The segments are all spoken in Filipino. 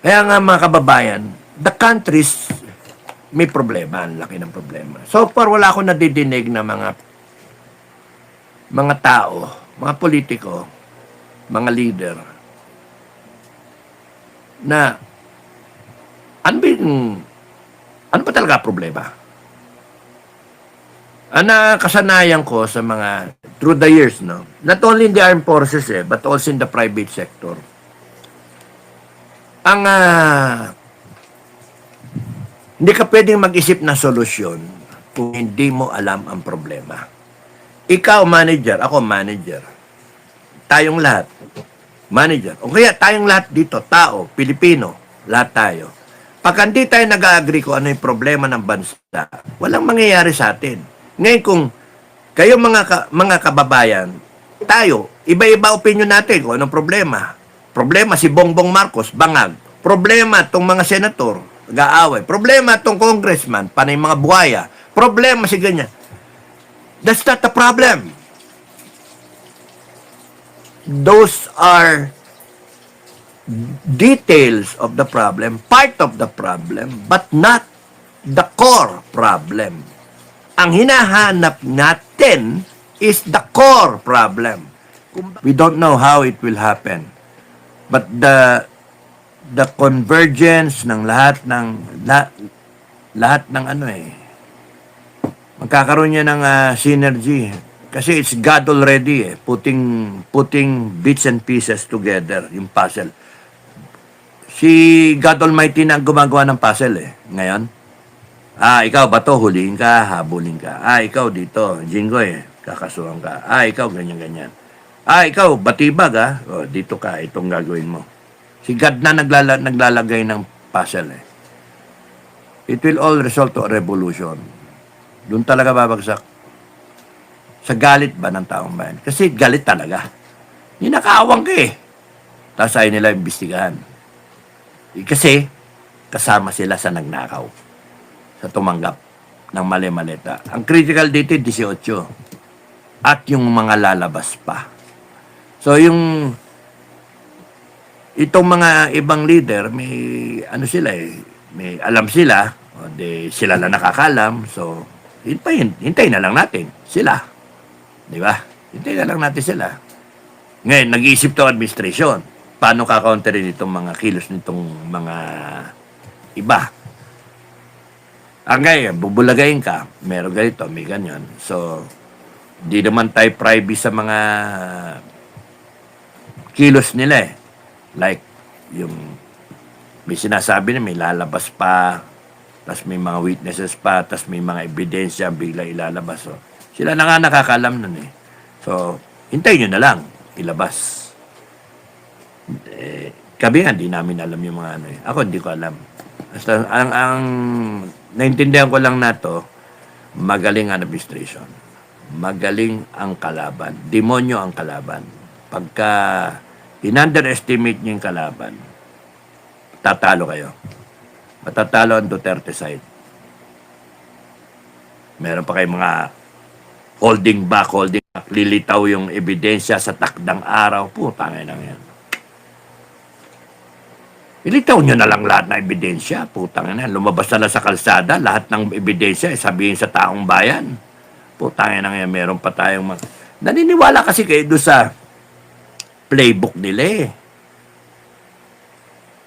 Kaya nga mga kababayan, the countries may problema, ang laki ng problema. So far, wala akong nadidinig na mga tao, mga politiko, mga leader, na ano ba talaga problema? Ang nakasanayan ko sa mga, through the years, no? Not only in the armed forces, but also in the private sector. Hindi ka pwedeng mag-isip ng solusyon kung hindi mo alam ang problema. Ikaw, manager, ako, manager. Tayong lahat, manager. O kaya tayong lahat dito, tao, Pilipino, lahat tayo. Pag hindi tayo nag-agree kung ano yung problema ng bansa, walang mangyayari sa atin. Ngayon kung kayo mga kababayan, tayo, iba-iba opinion natin kung anong problema. Problema si Bongbong Marcos, bangag. Problema itong mga senator, nag-aaway. Problema itong congressman, panay mga buhaya. Problema si ganyan. That's not the problem. Those are details of the problem, part of the problem, but not the core problem. Ang hinahanap natin is the core problem. We don't know how it will happen. But the convergence ng lahat ng magkakaroon niya ng synergy. Kasi it's God already putting bits and pieces together, yung puzzle. Si God Almighty na gumagawa ng puzzle ngayon. Ikaw ba to, huliin ka, habulin ka. Ikaw dito, Jinggoy, kakasuhan ka. Ikaw ganyan-ganyan. Ikaw, batibag dito ka, itong gagawin mo. Si God na naglalagay ng puzzle It will all result to a revolution. Doon talaga babagsak. Sa galit ba ng taong bayan? Kasi galit talaga. Ninakaawang ka Tapos ayaw nila imbestigahan. Kasi kasama sila sa nagnakaw. Sa tumanggap ng mali-malita. Ang critical dito 18. At yung mga lalabas pa. So itong mga ibang leader, may may alam sila, sila lang nakakalam, so hintay na lang natin sila. Di ba? Hintay na lang natin sila. Ngayon, nag-iisip to administration. Paano ka-counterin itong mga kilos nitong mga iba? Ngayon, bubulagayin ka, meron ganito, may ganyan. So, di naman tayo private sa mga kilos nila Like, yung may sinasabi na may lalabas pa, tas may mga witnesses pa, tas may mga ebidensya bigla ilalabas. So, sila na nga nakakalam nun So, hintayin nyo na lang, ilabas. Kami nga, di namin alam yung mga Ako, hindi ko alam. Basta, ang naintindihan ko lang na to, magaling ang administration. Magaling ang kalaban. Demonyo ang kalaban. Pagka in-underestimate niyo yung kalaban, tatalo kayo. Matatalo ang Duterte side. Meron pa kayong mga holding back, lilitaw yung ebidensya sa takdang araw. Putangin lang yan. Ilitaw nyo na lang lahat ng ebidensya. Putangin na. Lumabas na lang sa kalsada, lahat ng ebidensya, sabihin sa taong bayan. Putangin lang yan. Meron pa tayong naniniwala kasi kayo doon sa playbook nila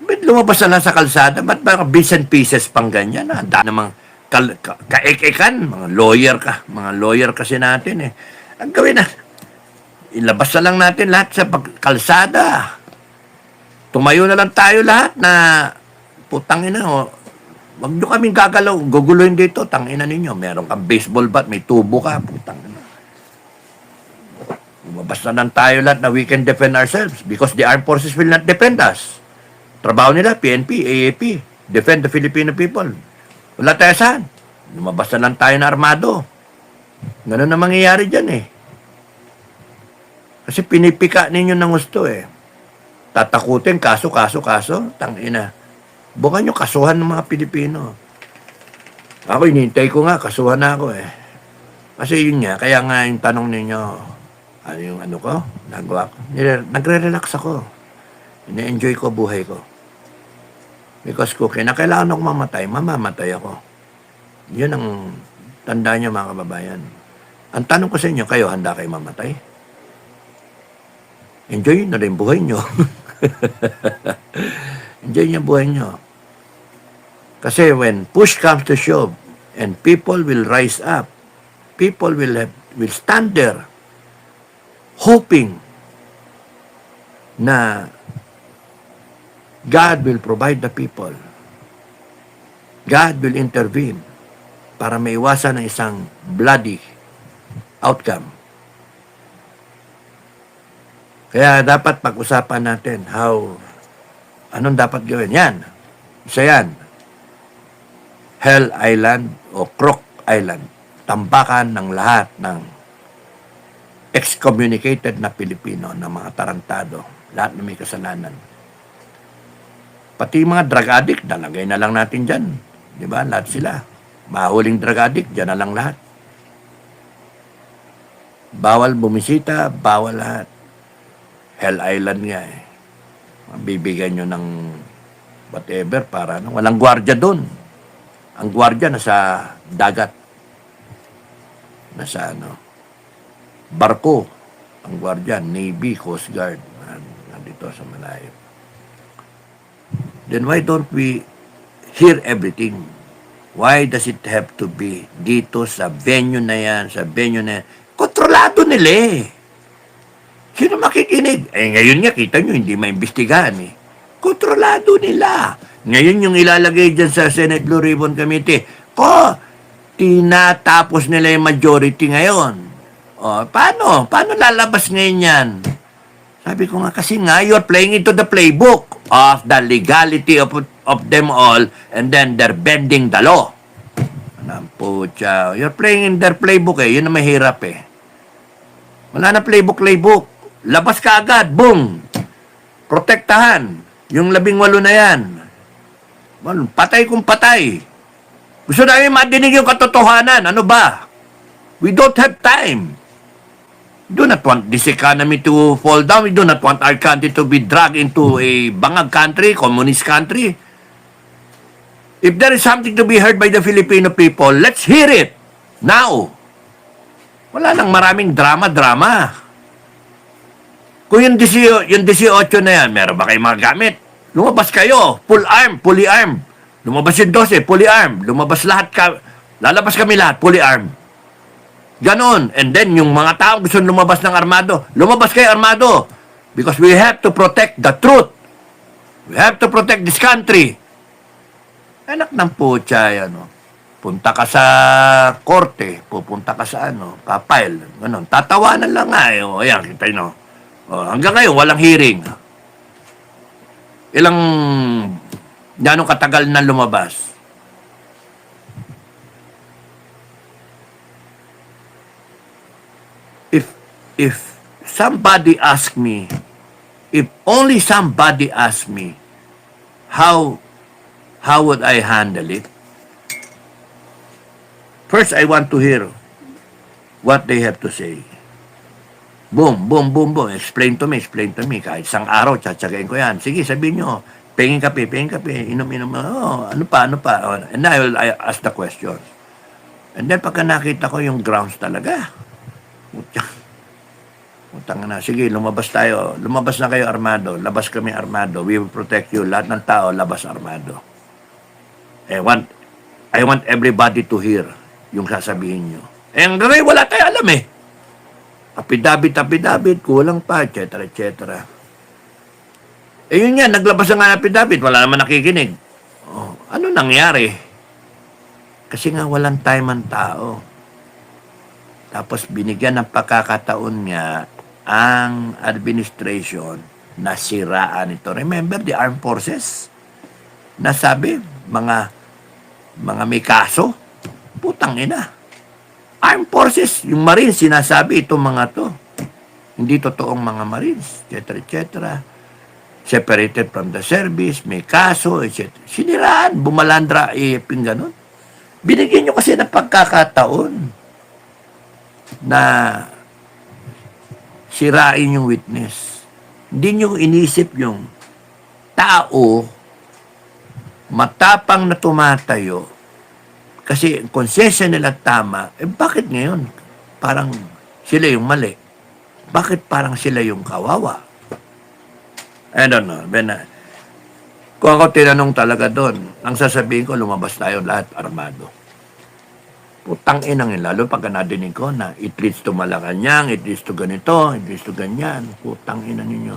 Ba't lumabas na lang sa kalsada? Ba't mga bits and pieces pang ganyan? Handa namang kaek-ekan, mga lawyer kasi natin Ang gawin na, ilabas na lang natin lahat sa kalsada. Tumayo na lang tayo lahat na putangin na wag nyo kaming gagalaw, guguloyin dito, tangina ninyo. Meron kang baseball bat, may tubo ka, putangin na. Lumabas na lang tayo lahat na we can defend ourselves because the armed forces will not defend us. Trabaho nila, PNP, AAP, defend the Filipino people. Wala tayo saan. Lumabas na lang tayo na armado. Ganun na mangyayari dyan Kasi pinipika ninyo ng gusto Tatakutin, kaso, tangina. Bukan nyo kasuhan ng mga Pilipino. Ako, inintay ko nga, kasuhan na ako Kasi yun nga, kaya nga yung tanong ninyo, ano yung ko, nagawa ko. Nagre-relax ako. Ina-enjoy ko buhay ko. Because kung kinakailangan ako mamatay, mamamatay ako. Yun ang tandaan niyo, mga kababayan. Ang tanong ko sa inyo, kayo handa kayo mamatay? Enjoy na rin buhay nyo. Enjoy niyo buhay nyo. Kasi when push comes to shove, and people will rise up, people will stand there, hoping na God will provide the people. God will intervene para maiwasan ng isang bloody outcome. Kaya dapat pag-usapan natin anong dapat gawin. Yan. Isa yan. Hell Island o Crook Island. Tambakan ng lahat ng excommunicated na Pilipino, na mga tarantado. Lahat na may kasalanan. Pati mga drug addict, nalagay na lang natin dyan. Di ba? Lahat sila. Mahuling drug addict, dyan na lang lahat. Bawal bumisita, bawal lahat. Hell Island nga eh. Bibigyan nyo ng whatever para walang gwardiya doon. Ang gwardiya nasa dagat. Nasa barko. Ang gwardiya, Navy, Coast Guard. Nandito sa malayo. Then why don't we hear everything? Why does it have to be dito sa venue na yan, sa venue na yan? Kontrolado nila eh. Sino makikinig? Ngayon nga, kita nyo, hindi maimbestigahan eh. Kontrolado nila. Ngayon yung ilalagay dyan sa Senate Blue Ribbon Committee, tinatapos nila yung majority ngayon. O, paano? Paano lalabas ngayon yan? Sabi ko nga, kasi nga, you're playing into the playbook of the legality of them all, and then they're bending the law. You're playing in their playbook eh. Yun na mahirap eh. Wala na playbook. Labas ka agad. Boom! Protektahan. Yung 18 na yan. Patay kung patay. Gusto namin madinig yung katotohanan. Ano ba? We don't have time. We do not want this economy to fall down. We do not want our country to be dragged into a bangag country, communist country. If there is something to be heard by the Filipino people, let's hear it. Now. Wala nang maraming drama. Kung yung 18 na yan, meron ba kayong mga gamit? Lumabas kayo. Fully armed. Lumabas yung 12, fully armed. Lalabas kami lahat, fully armed. Ganon. And then, yung mga tao gusto lumabas ng armado, lumabas kayo armado. Because we have to protect the truth. We have to protect this country. Anak ng putya, punta ka sa korte, pupunta ka sa papile, ganon. Tatawanan lang nga, ayan, kita nyo. Hanggang ngayon, walang hearing. Ganong katagal na lumabas. If somebody ask me, if only somebody ask me, how would I handle it? First, I want to hear what they have to say. Boom. Explain to me. Kahit isang araw, tsatsagain ko yan. Sige, sabihin nyo, pengin kape, inom. Ano pa? And I ask the questions. And then, pagka nakita ko yung grounds talaga, utang na, sige, lumabas tayo. Lumabas na kayo armado. Labas kami armado. We will protect you. Lahat ng tao, labas armado. I want everybody to hear yung sasabihin nyo. Hanggang ngayon, wala tayo alam eh. Apidabit, kulang pa, etc. Yun yan, naglabas na nga ng apidabit, wala naman nakikinig. Ano nangyari? Kasi nga walang time ang tao. Tapos binigyan ng pagkakataon nga ang administration na siraan ito. Remember the armed forces? Nasabi, mga may kaso, putang ina. Armed forces, yung Marines, sinasabi itong mga to. Hindi totoong mga Marines, etc. Separated from the service, may kaso, etc. Siniraan, bumalandra, ganun. Binigyan nyo kasi ng pagkakataon na sirain yung witness. Hindi nyo inisip yung tao matapang na tumatayo, kasi ang konsensya nila tama, bakit ngayon parang sila yung mali? Bakit parang sila yung kawawa? I don't know. Kung ako tinanong talaga doon, ang sasabihin ko, lumabas tayo lahat armado. Putang inang yun, lalo pagka nadinig ko na it leads to Malacanang, it leads to ganito, it leads to ganyan. Putang ina ninyo.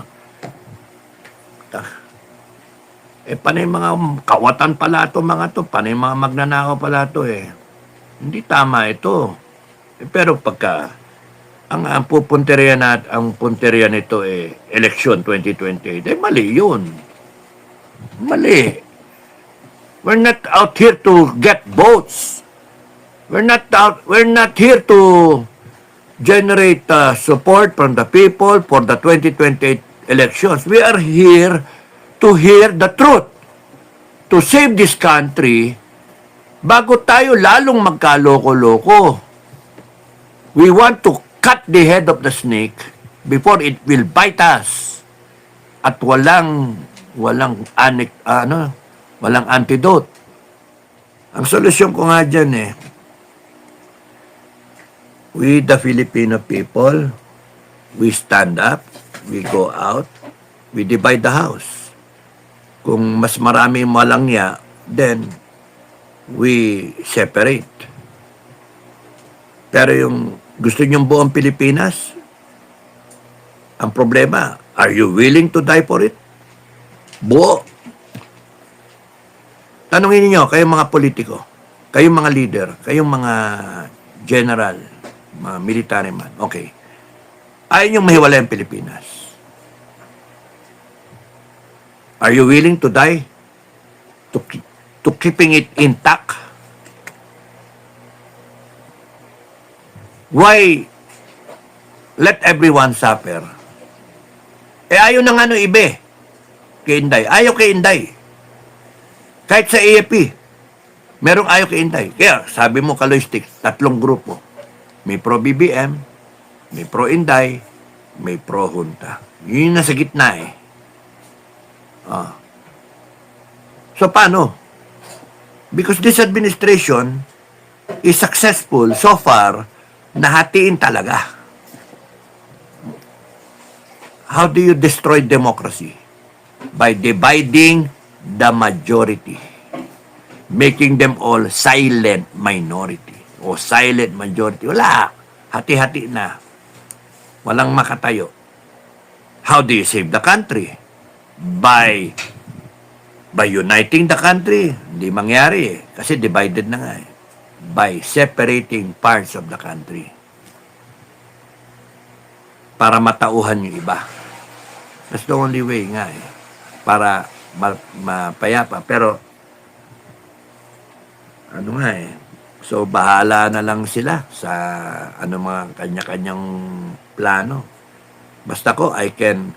Panay mga kawatan pala ito mga to, panay mga magnanakaw pala ito Hindi tama ito. Pero pagka ang punteriya nito election 2028, mali yun. Mali. We're not out here to get votes. We're not here to generate support from the people for the 2028 elections. We are here to hear the truth. To save this country bago tayo lalong magkaloko-loko. We want to cut the head of the snake before it will bite us. At walang antidote. Ang solusyon ko nga dyan we the Filipino people, we stand up, we go out, we divide the house. Kung mas marami malangya, then we separate. Pero yung gusto nyong buong Pilipinas, ang problema, are you willing to die for it? Buo. Tanungin niyo, kayong mga politiko, kayong mga leader, kayong mga general, mga military man, okay. Ayaw niyong mahiwalay ang Pilipinas. Are you willing to die to keeping it intact? Why let everyone suffer? Ayaw na nga no ibe kay Inday. Ayaw kay Inday. Kahit sa AFP, merong ayaw kay Inday. Kaya sabi mo, Kaloy-Stick, 3 grupo. May pro-BBM, may pro-Inday, may pro-Junta. Yun yung nasa gitna So, paano? Because this administration is successful so far na hatiin talaga. How do you destroy democracy? By dividing the majority. Making them all silent minority. O silent majority. Wala. Hati-hati na. Walang makatayo. How do you save the country? By uniting the country. Hindi mangyari kasi divided na nga by separating parts of the country. Para matauhan yung iba. That's the only way nga para mapayapa. Pero ano nga so bahala na lang sila sa mga kanya-kanyang plano. Basta ko I can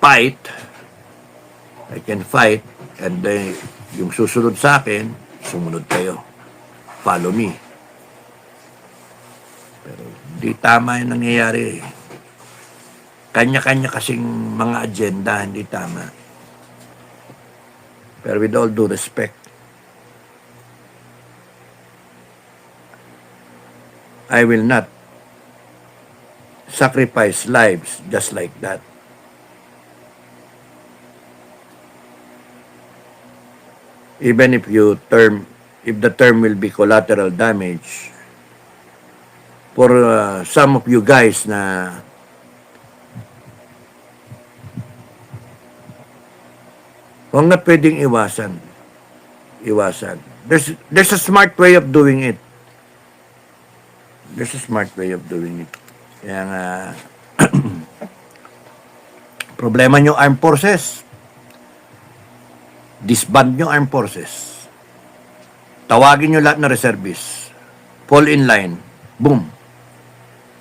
fight and then yung susunod sa akin, sumunod kayo. Follow me. Pero di tama yung nangyayari. Kanya-kanya kasing mga agenda, hindi tama. Pero with all due respect, I will not sacrifice lives just like that. Even if the term will be collateral damage, for some of you guys na huwag na pwedeng iwasan. There's a smart way of doing it. Kaya nga, problema nyo armed forces. Disband nyo armed forces. Tawagin nyo lahat na reservists. Fall in line. Boom.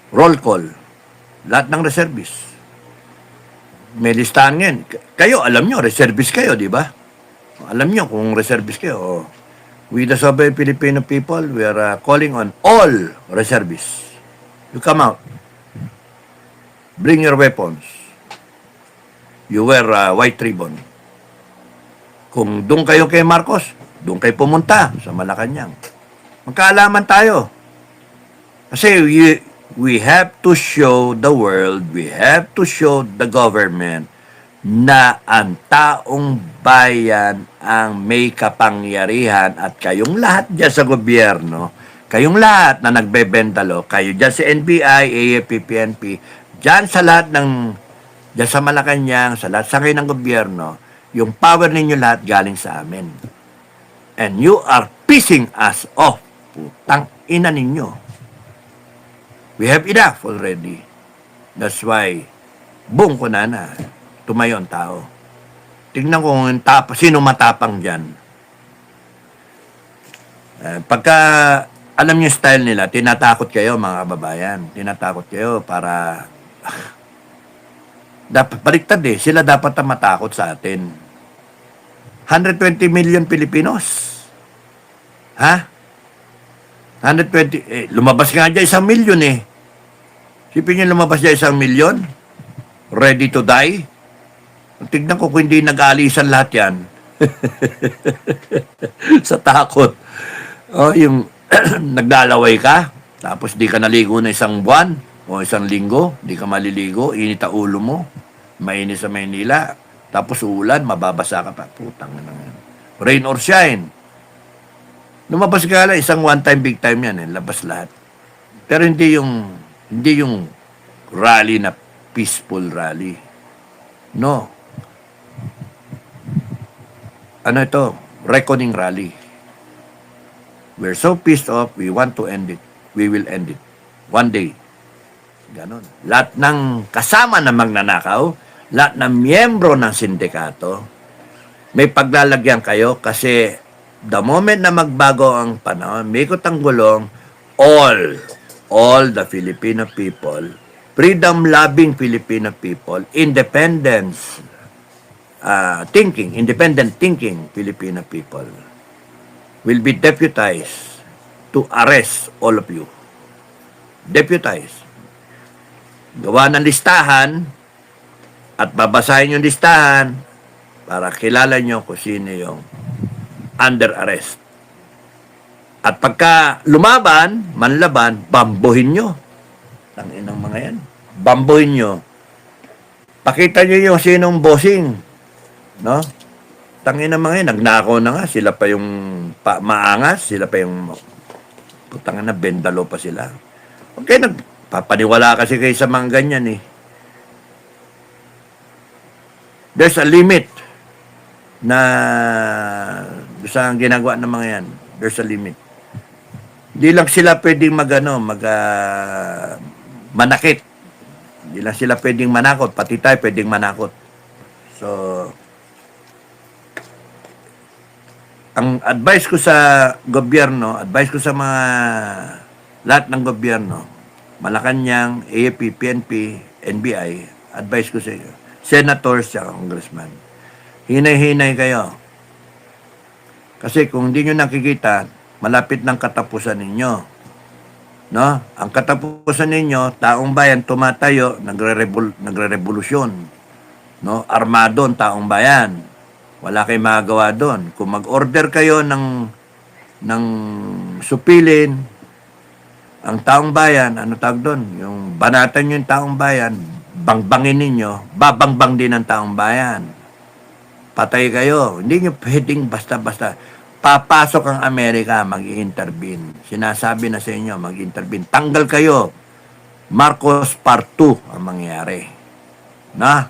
Roll call. Lahat ng reservists. May listahan ngayon. Kayo, alam nyo, reservist kayo, di ba? Alam nyo kung reservist kayo. We the Sovereign Filipino people, we are calling on all reservists. You come out. Bring your weapons. you wear white ribbon. Kung doon kayo kay Marcos, doon kayo pumunta sa Malacanang. Magkaalaman tayo. Kasi we have to show the world, we have to show the government na ang taong bayan ang may kapangyarihan at kayong lahat dyan sa gobyerno, kayong lahat na nagbebentalo, kayo dyan sa NBI, AFP, PNP, dyan sa lahat ng, dyan sa Malacanang, sa lahat sa kayo ng gobyerno, yung power ninyo lahat galing sa amin. And you are pissing us off. Putang ina ninyo. We have enough already. That's why, boom ko na. Tumayo ang tao. Tingnan ko kung sino matapang dyan. Pagka alam niyo style nila, tinatakot kayo mga kababayan. Tinatakot kayo para dapat baliktad eh. Sila dapat na matakot sa atin. 120 million Pilipinos. Ha? 120, lumabas nga dyan 1 million eh. Sipin niyo lumabas dyan 1 million? Ready to die? Tignan ko kung hindi nag-aalisan lahat yan. Sa takot. Oh, yung naglalaway ka, tapos di ka naligo na 1 buwan o 1 linggo, di ka maliligo, init ang ulo mo, mainit sa Maynila, tapos uulan, mababasa ka pa. Putang na yan. Rain or shine. Lumabas ka lang, isang one time, big time yan, labas lahat. Pero hindi yung rally na peaceful rally. No. Ano ito? Reckoning rally. We're so pissed off, we want to end it. We will end it. One day. Ganon. Lahat ng kasama na magnanakaw, lahat ng miyembro ng sindikato, may paglalagyan kayo kasi the moment na magbago ang panahon, may ikot ang gulong, all the Filipino people, freedom-loving Filipino people, independent thinking Filipino people will be deputized to arrest all of you. Deputized. Gawa ng listahan at babasahin yung listahan para kilala nyo kung sino yung under arrest. At pagka lumaban, manlaban, bambuhin nyo. Tanginang mga yan. Bambuhin nyo. Pakita nyo yung sinong bossing. No? Tanginang mga yan. Nagnakaw na nga. Sila pa yung maangas. Sila pa yung putang na bendalo pa sila. Okay, nagpapaniwala kasi kayo sa mga ganyan eh. There's a limit na sa ginagawa ng mga yan. There's a limit. Hindi lang sila pwedeng manakit. Hindi lang sila pwedeng manakot. Pati tayo pwedeng manakot. So, ang advice ko sa gobyerno, advice ko sa mga lahat ng gobyerno, Malacanang, AFP, PNP, NBI, advice ko sa inyo, senators at congressman, hinay-hinay kayo. Kasi kung hindi nyo nakikita, malapit ng katapusan ninyo. No? Ang katapusan ninyo, taong bayan tumatayo, nagre-revolusyon. No? Armado ang taong bayan. Wala kayong magagawa doon. Kung mag-order kayo ng supilin, ang taong bayan, ano tawag doon? Yung banatan nyo yung taong bayan, bangbangin ninyo, babangbang din ang taong bayan. Patay kayo. Hindi nyo pwedeng basta-basta. Papasok ang Amerika, mag-i-intervene. Sinasabi na sa inyo, mag-i-intervene. Tanggal kayo. Marcos Part 2 ang mangyayari. Na?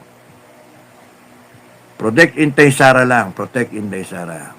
Protect Inday Sara lang. Protect Inday Sara.